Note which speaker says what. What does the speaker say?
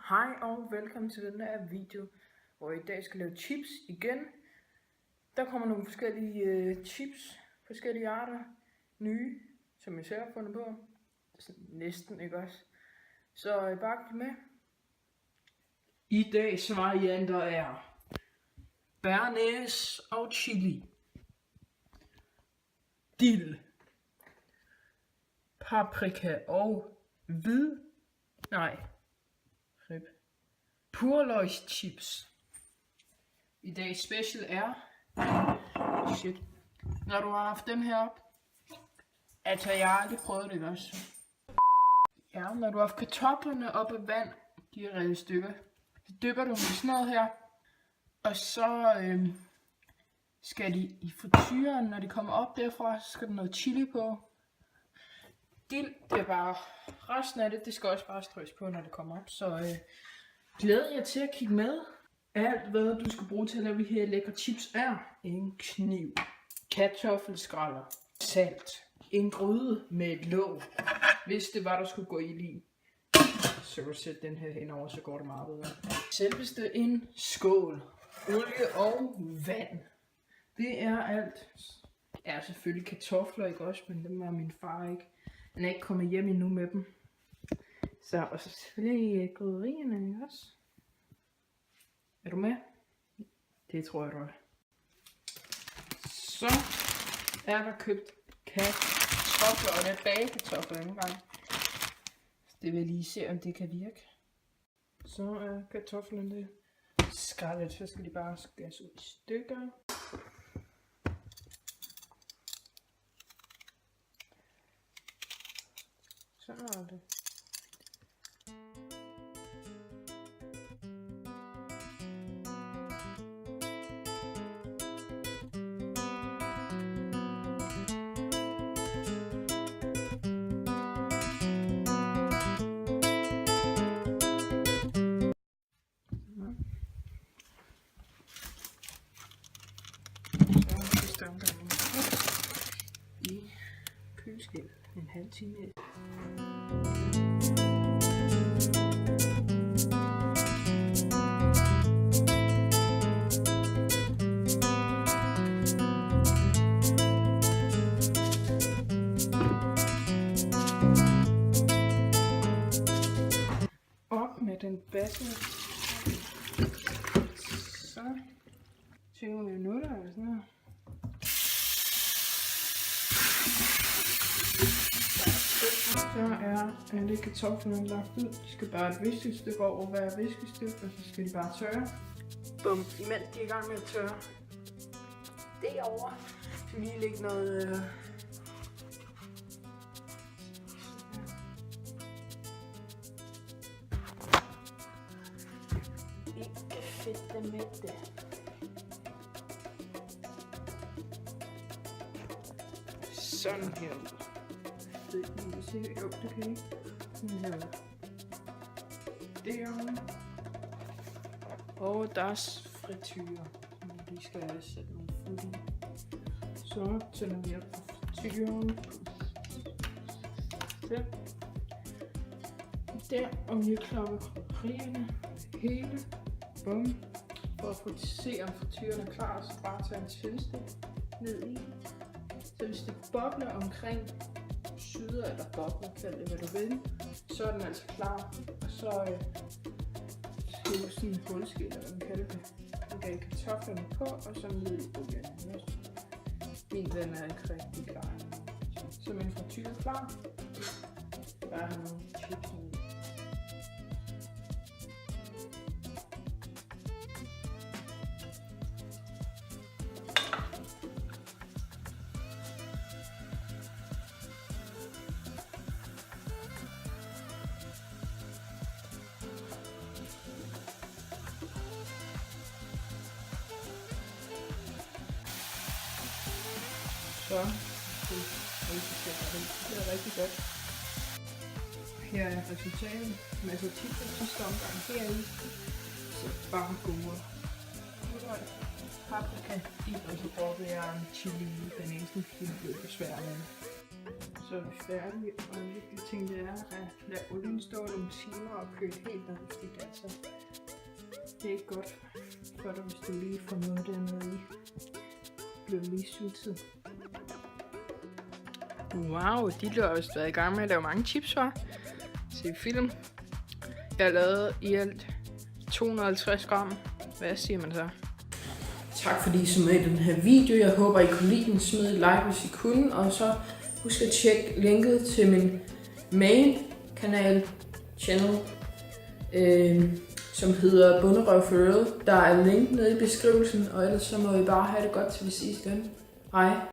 Speaker 1: Hej og velkommen til den her video, hvor jeg i dag skal lave chips igen. Der kommer nogle forskellige chips, forskellige arter, nye, som jeg selv har fundet på. Næsten, ikke også? Så bare kig med. I dags varianter er bearnaise og chili, dill, paprika og purløgschips. I dag special er, når du har haft dem her op, altså jeg har aldrig prøvet det også. Ja, når du har haft kartoflerne op af vand, de er revet i stykker, så dypper du dem i sådan noget her, og så skal de i frityren, når de kommer op derfra, så skal der noget chili på. Dill, det er bare resten af det skal også bare strøs på, når det kommer op, så glæder jeg til at kigge med. Alt hvad du skal bruge til at lave de her lækre chips er en kniv, kartoffelskræller, salt, en gryde med et låg, hvis det var der skulle gå ild i. Så kan du sætte den her henover, så går det meget bedre. Selveste en skål, olie og vand. Det er alt. Det er selvfølgelig kartofler, ikke også, men dem var min far ikke. Han er ikke kommet hjem endnu med dem. Så, og så selvfølgelig krydderierne, ikke også? Er du med? Det tror jeg, du er. Så er der købt kartofler, og det er bagekartofler nogle gange. Det vil jeg lige se, om det kan virke. Så er kartoflerne skrællet, så skal de bare skæres ud i stykker. Sådan er det. I køleskabet en halv time. Op med den basse. Så 20 minutter eller sådan noget. Så er alle kartoflerne lagt ud. De skal bare et viskestykke over hver viskestykke, og så skal de bare tørre. Bum, imens de er i gang med at tørre. Derovre skal lige lægge noget ikke fedt med det. Sådan her ud. Jo, det kan ikke. Derovre. Og deres frityre. De skal sætte nogle fuld i. Så tænder vi op på frityren. Der, og vi klapper krydderierne hele. Bum. For at se om frityren er klar, så bare tage en tændstik ned i. Så hvis det bobler omkring syder eller bobler, kald det hvad du vil, så er den altså klar. Og så skal du sådan en hulskil, eller hvad man kalder det. Du gav kartoflerne på, og så ned i olien. Min den er ikke rigtig klar. Så min frityre er klar. Bare have nogle chips ned. Så det er rigtig godt. Her er resultatet. Masser af chips i sidste omgang heri. Så bare gode. Paprika, og så bruger jeg en chili i banansen, fordi det bliver for svært. så er vi færdige, og en vigtig ting det er at lade olien stå nogle timer og køle helt ned, fordi det er ikke godt for dig, hvis du lige får noget dernede i. Bliver lige sultet. Wow, de har også været i gang med at lave mange chips, var. Se film. Jeg har lavet i alt 250 gram. Hvad siger man så? Tak fordi I så med i den her video. Jeg håber I kunne lide den. Smid et like hvis I kunne. Og så husk at tjekke linket til min main kanal channel. Som hedder Bonderøv for Real. Der er link nede i beskrivelsen. Og ellers så må I bare have det godt til vi ses igen. Hej.